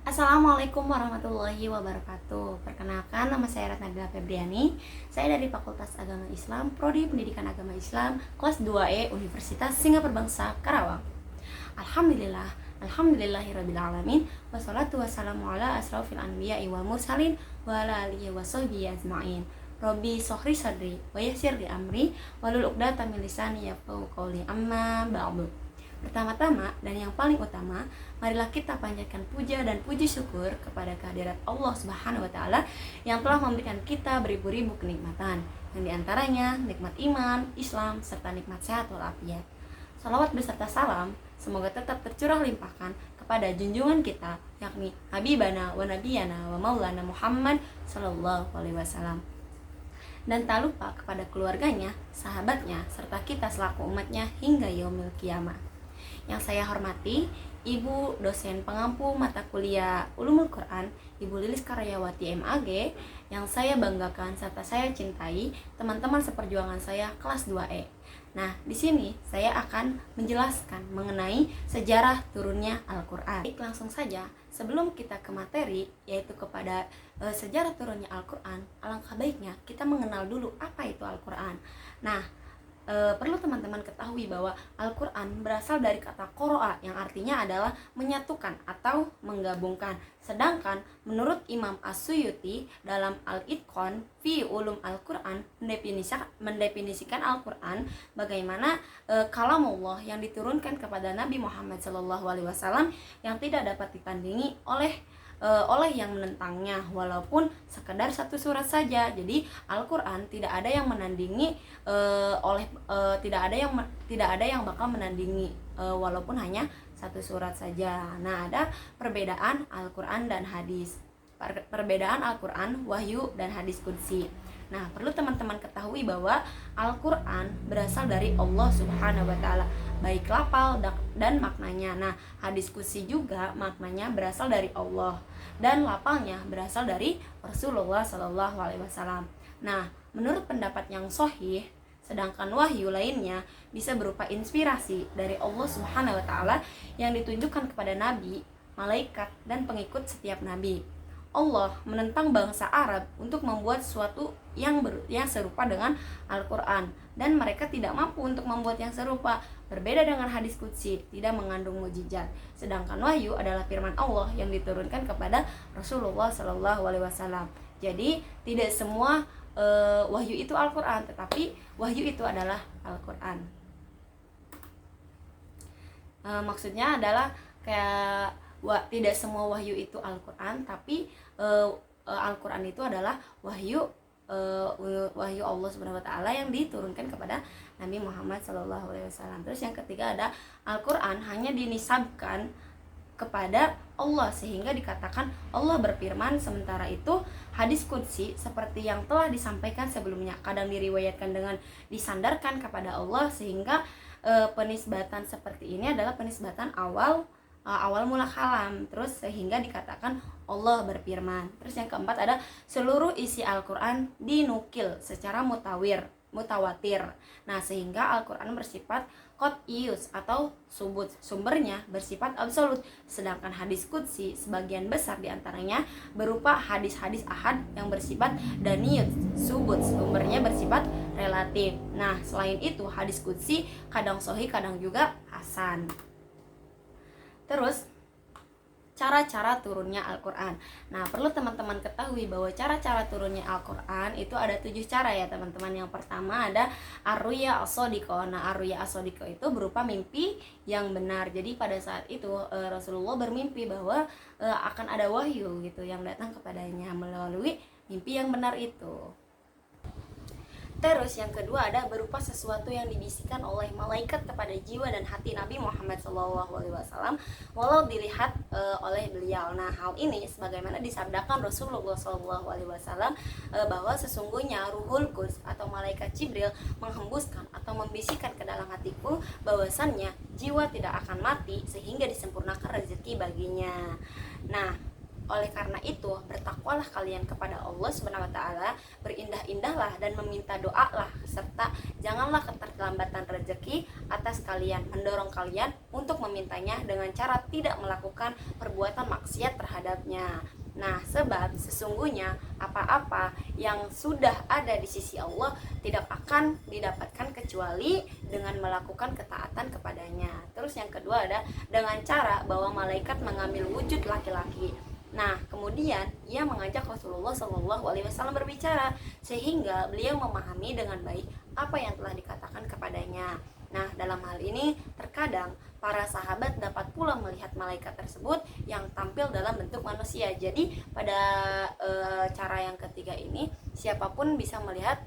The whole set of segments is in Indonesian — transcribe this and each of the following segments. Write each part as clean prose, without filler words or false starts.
Assalamualaikum warahmatullahi wabarakatuh. Perkenalkan, nama saya Ratnabila Febriani. Saya dari Fakultas Agama Islam, Prodi Pendidikan Agama Islam, kelas 2E, Universitas Singapura Bangsa, Karawang. Alhamdulillahirabbil alamin. Wassalatu wassalamu ala asrofil anbiya'i wal mursalin wa ala alihi washabbihi ajmain. Robbi sohri sadri wa yassir li amri walul 'uqdatam min lisani yafqahu qawli. Amma ba'du. Pertama-tama dan yang paling utama, marilah kita panjatkan puja dan puji syukur kepada kehadirat Allah Subhanahu wa taala yang telah memberikan kita beribu-ribu kenikmatan, yang diantaranya nikmat iman, Islam, serta nikmat sehat walafiat. Salawat beserta salam semoga tetap tercurah limpahkan kepada junjungan kita, yakni Habibana wa Nabiyana wa Maulana Muhammad sallallahu alaihi wasallam. Dan tak lupa kepada keluarganya, sahabatnya, serta kita selaku umatnya hingga yaumil qiyamah. Yang saya hormati, Ibu dosen pengampu mata kuliah Ulumul Quran, Ibu Lilis Karyawati MAG, yang saya banggakan serta saya cintai, teman-teman seperjuangan saya kelas 2E. Nah, di sini saya akan menjelaskan mengenai sejarah turunnya Al-Quran. Langsung saja, sebelum kita ke materi, yaitu kepada sejarah turunnya Al-Quran, alangkah baiknya kita mengenal dulu apa itu Al-Quran. Nah, perlu teman-teman ketahui bahwa Al-Quran berasal dari kata qoro'a yang artinya adalah menyatukan atau menggabungkan. Sedangkan menurut Imam As-Suyuti dalam Al-Itqan fi Ulum Al-Quran mendefinisikan Al-Quran bagaimana kalamullah yang diturunkan kepada Nabi Muhammad SAW yang tidak dapat ditandingi oleh yang menentangnya walaupun sekedar satu surat saja. Jadi Al-Quran tidak ada yang menandingi tidak ada yang bakal menandingi walaupun hanya satu surat saja. Nah, ada perbedaan Al-Quran dan hadis. Perbedaan Al-Quran, wahyu, dan hadis qudsi. Nah, perlu teman-teman ketahui bahwa Al-Quran berasal dari Allah Subhanahu wa taala, baik lafal dan maknanya. Nah, hadis qudsi juga maknanya berasal dari Allah dan lafalnya berasal dari Rasulullah Shallallahu alaihi wasallam. Nah, menurut pendapat yang sahih, sedangkan wahyu lainnya bisa berupa inspirasi dari Allah Subhanahu wa taala yang ditunjukkan kepada nabi, malaikat, dan pengikut setiap nabi. Allah menentang bangsa Arab untuk membuat sesuatu yang serupa dengan Al-Quran, dan mereka tidak mampu untuk membuat yang serupa. Berbeda dengan hadis qudsi, tidak mengandung mukjizat. Sedangkan wahyu adalah firman Allah yang diturunkan kepada Rasulullah Shallallahu alaihi wasallam. Jadi tidak semua wahyu itu Al-Quran, tetapi wahyu itu adalah Al-Quran. Maksudnya adalah kayak tidak semua wahyu itu Al-Quran, tapi Al-Quran itu adalah wahyu Allah Subhanahu wa taala yang diturunkan kepada Nabi Muhammad sallallahu alaihi wasallam. Terus yang ketiga ada Al-Quran hanya dinisabkan kepada Allah sehingga dikatakan Allah berfirman, sementara itu hadis qudsi seperti yang telah disampaikan sebelumnya kadang diriwayatkan dengan disandarkan kepada Allah, sehingga penisbatan seperti ini adalah penisbatan awal mula kalam, terus sehingga dikatakan Allah berfirman. Terus yang keempat ada seluruh isi Al-Quran dinukil secara mutawatir. Nah, sehingga Al-Quran bersifat qat'iyus atau subut, sumbernya bersifat absolut. Sedangkan hadis qudsi sebagian besar diantaranya berupa hadis-hadis ahad yang bersifat daniyut, subut, sumbernya bersifat relatif. Nah, selain itu hadis qudsi kadang sahih, kadang juga hasan. Terus cara-cara turunnya Al-Quran. Nah, perlu teman-teman ketahui bahwa cara-cara turunnya Al-Quran itu ada 7 cara ya teman-teman. Yang pertama ada ar-ruya as-shadiqah. Nah, ar-ruya as-shadiqah itu berupa mimpi yang benar. Jadi pada saat itu Rasulullah bermimpi bahwa akan ada wahyu gitu yang datang kepadanya melalui mimpi yang benar itu. Terus yang kedua ada berupa sesuatu yang dibisikkan oleh malaikat kepada jiwa dan hati Nabi Muhammad SAW walau dilihat oleh beliau. Nah, hal ini sebagaimana disabdakan Rasulullah SAW bahwa sesungguhnya Ruhul Quds atau malaikat Jibril menghembuskan atau membisikkan ke dalam hatiku bahwasannya jiwa tidak akan mati sehingga disempurnakan rezeki baginya. Nah, oleh karena itu, bertakwalah kalian kepada Allah Subhanahu wa taala, berindah-indahlah dan meminta doalah, serta janganlah keterlambatan rezeki atas kalian, mendorong kalian untuk memintanya dengan cara tidak melakukan perbuatan maksiat terhadapnya. Nah, sebab sesungguhnya apa-apa yang sudah ada di sisi Allah tidak akan didapatkan kecuali dengan melakukan ketaatan kepadanya. Terus yang kedua ada dengan cara bahwa malaikat mengambil wujud laki-laki. Nah, kemudian ia mengajak Rasulullah SAW berbicara sehingga beliau memahami dengan baik apa yang telah dikatakan kepadanya. Nah, dalam hal ini terkadang para sahabat dapat pula melihat malaikat tersebut yang tampil dalam bentuk manusia. Jadi pada cara yang ketiga ini siapapun bisa melihat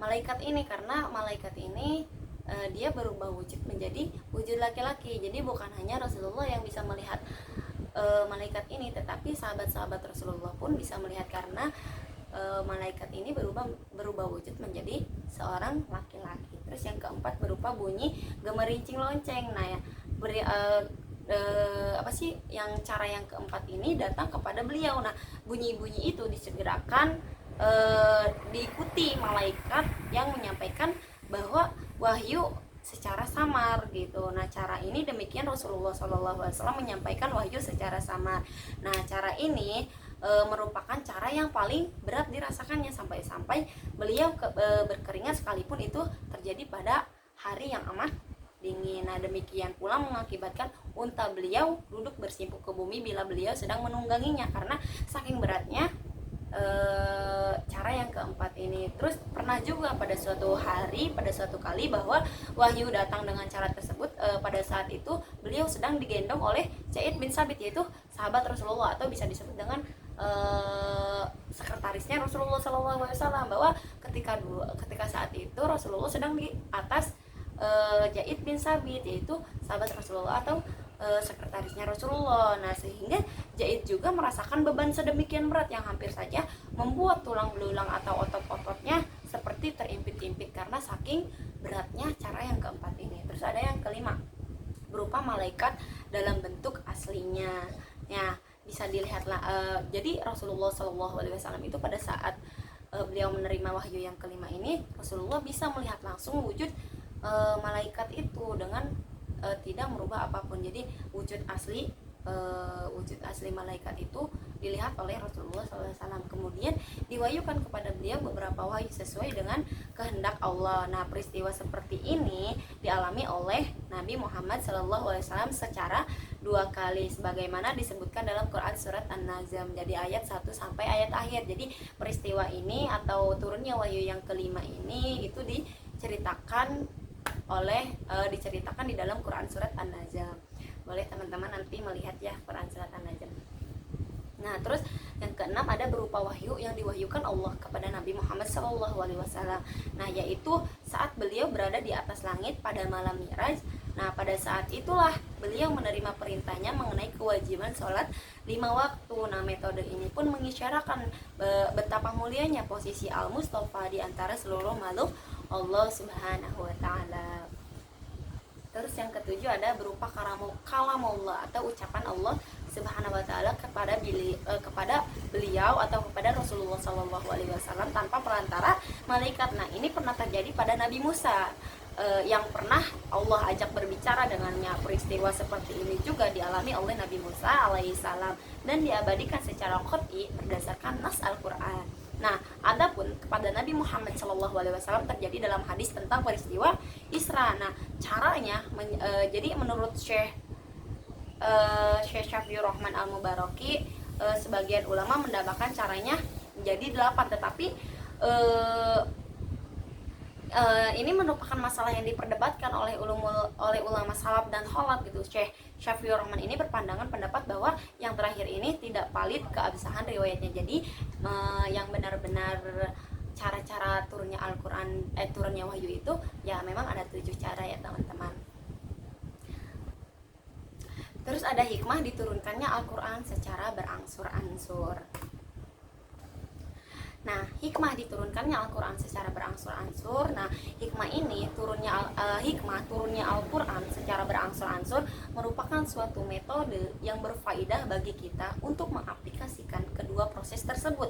malaikat ini, karena malaikat ini dia berubah wujud menjadi wujud laki-laki. Jadi bukan hanya Rasulullah yang bisa melihat malaikat ini, tetapi sahabat-sahabat Rasulullah pun bisa melihat karena malaikat ini berubah wujud menjadi seorang laki-laki. Terus yang keempat berupa bunyi gemerincing lonceng. Nah ya, yang cara yang keempat ini datang kepada beliau. Nah, bunyi-bunyi itu disegerakan diikuti malaikat yang menyampaikan bahwa wahyu secara samar gitu. Nah, cara ini demikian Rasulullah SAW menyampaikan wahyu secara samar. Nah, cara ini merupakan cara yang paling berat dirasakannya sampai-sampai beliau berkeringat sekalipun itu terjadi pada hari yang amat dingin. Nah, demikian pula mengakibatkan unta beliau duduk bersimpuh ke bumi bila beliau sedang menungganginya karena saking beratnya cara yang keempat ini. Terus pernah juga pada suatu kali bahwa wahyu datang dengan cara tersebut. Pada saat itu beliau sedang digendong oleh Zaid bin Sabit, yaitu sahabat Rasulullah atau bisa disebut dengan sekretarisnya Rasulullah SAW, bahwa ketika saat itu Rasulullah sedang di atas Zaid bin Sabit, yaitu sahabat Rasulullah atau sekretarisnya Rasulullah. Nah, sehingga Zaid juga merasakan beban sedemikian berat yang hampir saja membuat tulang belulang atau otot-ototnya seperti terimpit-impit karena saking beratnya cara yang keempat ini. Terus ada yang kelima berupa malaikat dalam bentuk aslinya. Ya, bisa dilihatlah. Jadi Rasulullah SAW itu pada saat beliau menerima wahyu yang kelima ini, Rasulullah bisa melihat langsung wujud malaikat itu dengan tidak merubah apapun. Jadi wujud asli malaikat itu dilihat oleh Rasulullah SAW. Kemudian diwahyukan kepada beliau beberapa wahyu sesuai dengan kehendak Allah. Nah, peristiwa seperti ini dialami oleh Nabi Muhammad SAW secara 2 kali sebagaimana disebutkan dalam Quran surat An-Najm. Jadi ayat 1 sampai ayat akhir. Jadi peristiwa ini atau turunnya wahyu yang kelima ini itu diceritakan di dalam Quran surat An-Najm. Boleh teman-teman nanti melihat ya Quran surat An-Najm. Nah, terus yang keenam ada berupa wahyu yang diwahyukan Allah kepada Nabi Muhammad SAW. Nah, yaitu saat beliau berada di atas langit pada malam Mi'raj. Nah, pada saat itulah beliau menerima perintahnya mengenai kewajiban sholat 5 waktu. Nah, metode ini pun mengisyaratkan betapa mulianya posisi Al-Mustafa di antara seluruh makhluk Allah Subhanahu wa taala. Terus yang ketujuh ada berupa kalamullah atau ucapan Allah Subhanahu wa taala kepada beliau atau kepada Rasulullah SAW tanpa perantara malaikat. Nah, ini pernah terjadi pada Nabi Musa yang pernah Allah ajak berbicara dengannya. Peristiwa seperti ini juga dialami oleh Nabi Musa alaihissalam dan diabadikan secara qat'i berdasarkan nas Al-Qur'an. Nah, adapun kepada Nabi Muhammad SAW terjadi dalam hadis tentang peristiwa Isra. Nah, caranya jadi menurut Syekh Syafiur Rahman Al-Mubaraki, sebagian ulama mendapatkan caranya menjadi 8, tetapi ini merupakan masalah yang diperdebatkan oleh ulama salaf dan khalaf gitu. Syafiur Rahman ini berpandangan pendapat bahwa yang terakhir ini tidak valid keabsahan riwayatnya. Jadi yang benar-benar cara-cara turunnya Al-Quran, turunnya wahyu itu ya memang ada 7 cara ya teman-teman. Terus ada hikmah diturunkannya Al-Quran secara berangsur-angsur. Nah, hikmah diturunkannya Al-Quran secara berangsur-angsur. Nah, hikmah ini turunnya Al-Quran secara berangsur-angsur merupakan suatu metode yang berfaedah bagi kita untuk mengaplikasikan kedua proses tersebut,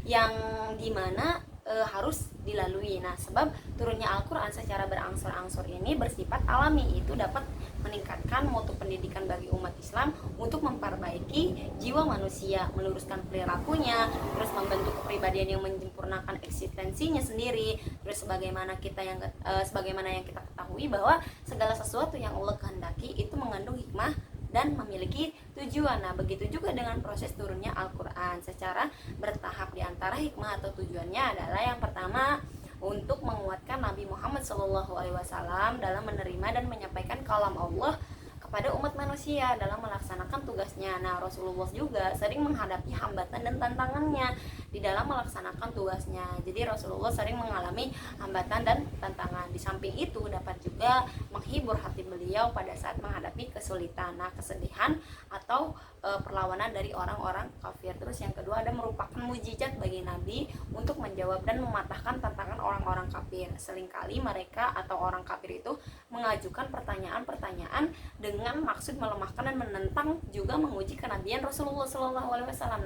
yang dimana harus dilalui. Nah, sebab turunnya Al-Quran secara berangsur-angsur ini bersifat alami, itu dapat meningkatkan mutu pendidikan bagi umat Islam untuk memperbaiki jiwa manusia, meluruskan perilakunya, terus membentuk kepribadian yang menyempurnakan eksistensinya sendiri. Terus sebagaimana yang kita ketahui bahwa segala sesuatu yang Allah kehendaki itu mengandung hikmah dan memiliki tujuan. Nah, begitu juga dengan proses turunnya Al-Quran secara bertahap. Di antara hikmah atau tujuannya adalah yang pertama, untuk menguatkan Nabi Muhammad SAW dalam menerima dan menyampaikan kalam Allah kepada umat manusia dalam melaksanakan tugasnya. Nah, Rasulullah juga sering menghadapi hambatan dan tantangannya di dalam melaksanakan tugasnya. Jadi Rasulullah sering mengalami hambatan dan tantangan. Di samping itu dapat juga menghibur hati beliau pada saat menghadapi kesulitan, kesedihan atau perlawanan dari orang-orang kafir. Terus yang kedua, ada merupakan mujizat bagi Nabi untuk menjawab dan mematahkan tantangan orang-orang kafir. Seringkali mereka atau orang kafir itu mengajukan pertanyaan-pertanyaan dengan maksud melemahkan dan menentang, juga menguji kenabian Rasulullah SAW.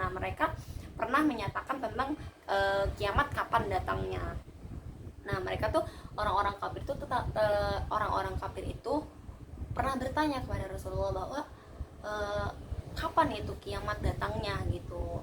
Nah, mereka pernah menyatakan tentang kiamat kapan datangnya. Nah, mereka tuh orang-orang kafir itu pernah bertanya kepada Rasulullah bahwa kapan itu kiamat datangnya gitu.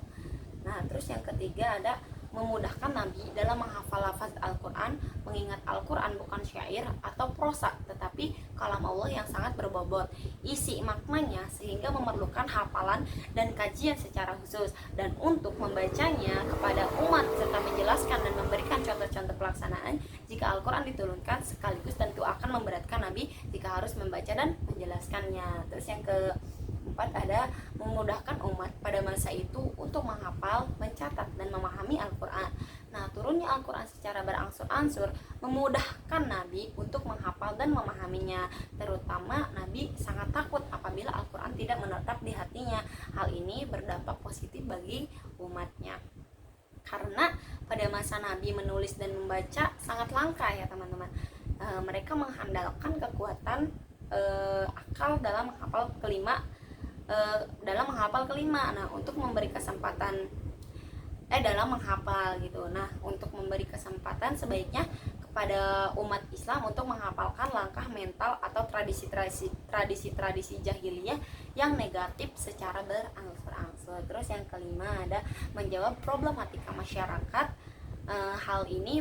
Nah, terus yang ketiga ada memudahkan Nabi dalam menghafal lafaz Al-Quran, mengingat Al-Quran bukan syair atau prosa, tetapi kalam Allah yang sangat berbobot isi maknanya, sehingga memerlukan hafalan dan kajian secara khusus. Dan untuk membacanya kepada umat serta menjelaskan dan memberikan contoh-contoh pelaksanaan jika Al-Quran diturunkan sekaligus, tentu akan memberatkan Nabi jika harus membaca dan menjelaskannya. Terus yang keempat ada memudahkan umat pada masa itu untuk menghafal, mencatat, dan memahami Al-Quran. Nah, turunnya Al-Quran secara berangsur-angsur memudahkan Nabi untuk menghafal dan memahaminya. Terutama Nabi sangat takut apabila Al-Quran tidak menetap di hatinya. Hal ini berdampak positif bagi umatnya, karena pada masa Nabi menulis dan membaca sangat langka ya teman-teman. Mereka mengandalkan kekuatan akal dalam menghafal kelima. Nah, untuk memberi kesempatan dalam menghafal gitu. Nah, untuk memberi kesempatan sebaiknya kepada umat Islam untuk menghafalkan langkah mental atau tradisi jahiliyah yang negatif secara berangsur-angsur. Terus yang kelima ada menjawab problematika masyarakat. Hal ini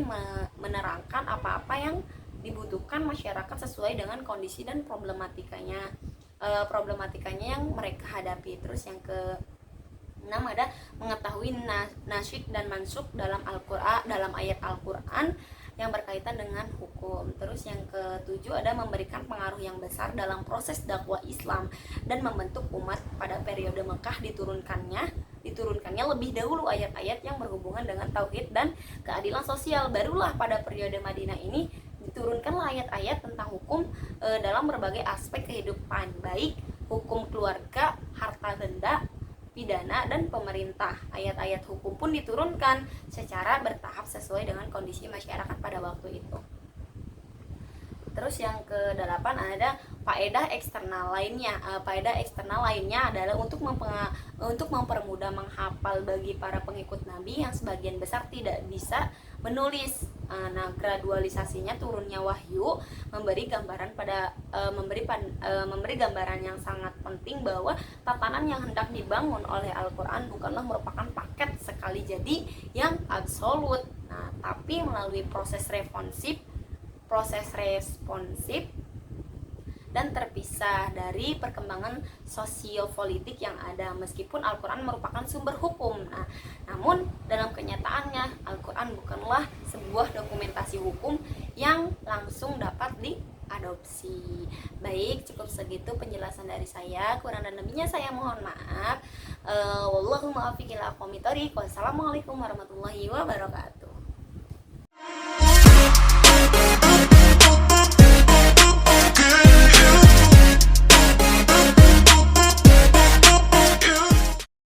menerangkan apa-apa yang dibutuhkan masyarakat sesuai dengan kondisi dan problematikanya yang mereka hadapi. Terus yang ke-6 ada mengetahui nasyid dan mansuk dalam Al-Qur'an, dalam ayat Al-Qur'an yang berkaitan dengan hukum. Terus yang ke-7 ada memberikan pengaruh yang besar dalam proses dakwah Islam dan membentuk umat. Pada periode Mekah diturunkannya lebih dahulu ayat-ayat yang berhubungan dengan tauhid dan keadilan sosial. Barulah pada periode Madinah ini diturunkanlah ayat-ayat tentang hukum dalam berbagai aspek kehidupan, baik hukum keluarga, harta benda, pidana, dan pemerintah. Ayat-ayat hukum pun diturunkan secara bertahap sesuai dengan kondisi masyarakat pada waktu itu. Terus yang ke-8 ada faedah eksternal lainnya. Faedah eksternal lainnya adalah untuk mempermudah menghafal bagi para pengikut Nabi yang sebagian besar tidak bisa menulis. Nah, gradualisasinya turunnya wahyu memberi gambaran yang sangat penting bahwa tatanan yang hendak dibangun oleh Al-Quran bukanlah merupakan paket sekali jadi yang absolut. Nah, tapi melalui proses responsif dan terpisah dari perkembangan sosiopolitik yang ada. Meskipun Al-Quran merupakan sumber hukum, namun dalam kenyataannya Al-Quran bukanlah sebuah dokumentasi hukum yang langsung dapat adopsi. Baik, cukup segitu penjelasan dari saya. Kurang dan lebihnya saya mohon maaf. Wallahu muwaffiq ila aqwamit thoriq. Wassalamualaikum warahmatullahi wabarakatuh.